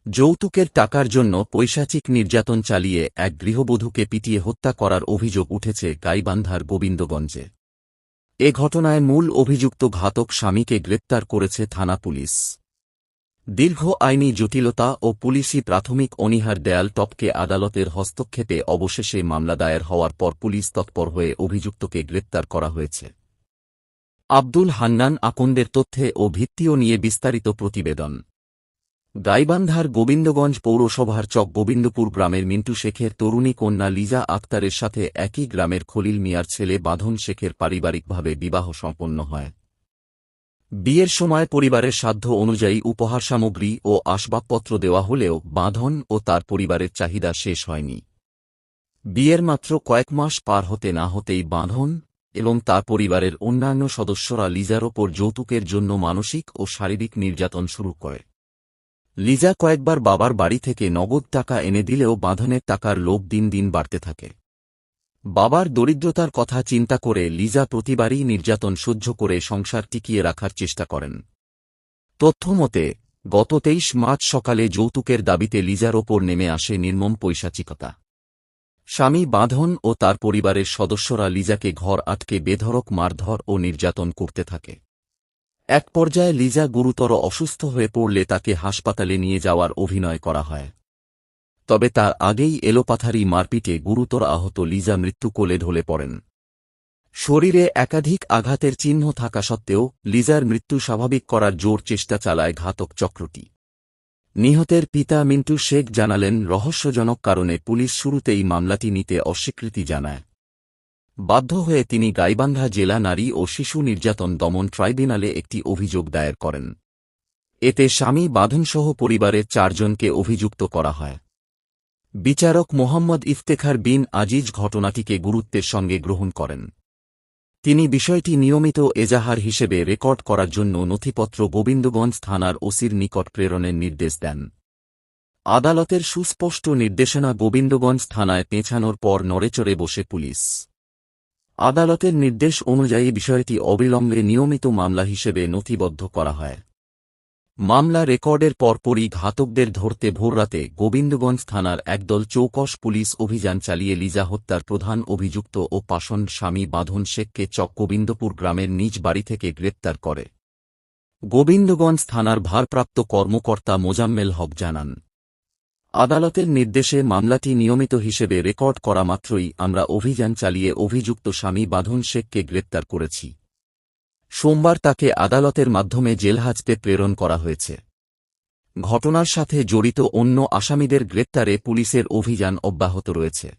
যৌতুকের টাকার জন্য পৈশাচিক নির্যাতন চালিয়ে এক গৃহবধূকে পিটিয়ে হত্যা করার অভিযোগ উঠেছে গাইবান্ধার গোবিন্দগঞ্জে। এ ঘটনায় মূল অভিযুক্ত ঘাতক স্বামীকে গ্রেপ্তার করেছে থানা পুলিশ। দীর্ঘ আইনি জটিলতা ও পুলিশি প্রাথমিক অনীহার দেয়াল টপকে আদালতের হস্তক্ষেপে অবশেষে মামলা দায়ের হওয়ার পর পুলিশ তৎপর হয়ে অভিযুক্তকে গ্রেপ্তার করা হয়েছে। আব্দুল হান্নান আকন্দের তথ্যে ও ভিত্তিও নিয়ে বিস্তারিত প্রতিবেদন। গাইবান্ধার গোবিন্দগঞ্জ পৌরসভার চক গোবিন্দপুর গ্রামের মিন্টু শেখের তরুণী কন্যা লিজা আক্তারের সাথে একই গ্রামের খলিল মিয়ার ছেলে বাঁধন শেখের পারিবারিকভাবে বিবাহ সম্পন্ন হয়। বিয়ের সময় পরিবারের সাধ্য অনুযায়ী উপহার সামগ্রী ও আসবাবপত্র দেওয়া হলেও বাঁধন ও তার পরিবারের চাহিদা শেষ হয়নি। বিয়ের মাত্র কয়েক মাস পার হতে না হতেই বাঁধন এবং তার পরিবারের অন্যান্য সদস্যরা লিজার ওপর যৌতুকের জন্য মানসিক ও শারীরিক নির্যাতন শুরু করে। লিজা কয়েকবার বাবার বাড়ি থেকে নগদ টাকা এনে দিলেও বাঁধনের টাকার লোভ দিন দিন বাড়তে থাকে। বাবার দরিদ্রতার কথা চিন্তা করে লিজা প্রতিবারই নির্যাতন সহ্য করে সংসার টিকিয়ে রাখার চেষ্টা করেন। তথ্যমতে গত 23 মার্চ সকালে যৌতুকের দাবিতে লিজার ওপর নেমে আসে নির্মম পৈশাচিকতা। স্বামী বাঁধন ও তার পরিবারের সদস্যরা লিজাকে ঘর আটকে বেধড়ক মারধর ও নির্যাতন করতে থাকে। এক পর্যায়ে লিজা গুরুতর অসুস্থ হয়ে পড়লে তাকে হাসপাতালে নিয়ে যাওয়ার অভিনয় করা হয়। তবে তার আগেই এলোপাথারি মারপিটে গুরুতর আহত লিজা মৃত্যুকোলে ঢলে পড়েন। শরীরে একাধিক আঘাতের চিহ্ন থাকা সত্ত্বেও লিজার মৃত্যু স্বাভাবিক করার জোর চেষ্টা চালায় ঘাতক চক্রটি। নিহতের পিতা মিন্টু শেখ জানালেন, রহস্যজনক কারণে পুলিশ শুরুতেই মামলাটি নিতে অস্বীকৃতি জানায়। বাধ্য হয়ে তিনি গাইবান্ধা জেলা নারী ও শিশু নির্যাতন দমন ট্রাইব্যুনালে একটি অভিযোগ দায়ের করেন। এতে স্বামী বাঁধনসহ পরিবারের 4 জনকে অভিযুক্ত করা হয়। বিচারক মোহাম্মদ ইফতেখার বিন আজিজ ঘটনাটিকে গুরুত্বের সঙ্গে গ্রহণ করেন। তিনি বিষয়টি নিয়মিত এজাহার হিসেবে রেকর্ড করার জন্য নথিপত্র গোবিন্দগঞ্জ থানার ওসির নিকট প্রেরণের নির্দেশ দেন। আদালতের সুস্পষ্ট নির্দেশনা গোবিন্দগঞ্জ থানায় পেছানোর পর নড়েচড়ে বসে পুলিশ। আদালতের নির্দেশ অনুযায়ী বিষয়টি অবিলম্বে নিয়মিত মামলা হিসেবে নথিবদ্ধ করা হয়। মামলা রেকর্ডের পরপরই ঘাতকদের ধরতে ভোররাতে গোবিন্দগঞ্জ থানার একদল চৌকস পুলিশ অভিযান চালিয়ে লিজা হত্যার প্রধান অভিযুক্ত ও পাষণ্ড স্বামী বাঁধন শেখকে চক গোবিন্দপুর গ্রামের নিজ বাড়ি থেকে গ্রেপ্তার করে। গোবিন্দগঞ্জ থানার ভারপ্রাপ্ত কর্মকর্তা মোজাম্মেল হক জানান, আদালতের নির্দেশে মামলাটি নিয়মিত হিসেবে রেকর্ড করা মাত্রই আমরা অভিযান চালিয়ে অভিযুক্ত স্বামী বাঁধন শেখকে গ্রেপ্তার করেছি। সোমবার তাকে আদালতের মাধ্যমে জেলহাজতে প্রেরণ করা হয়েছে। ঘটনার সাথে জড়িত অন্য আসামিদের গ্রেপ্তারে পুলিশের অভিযান অব্যাহত রয়েছে।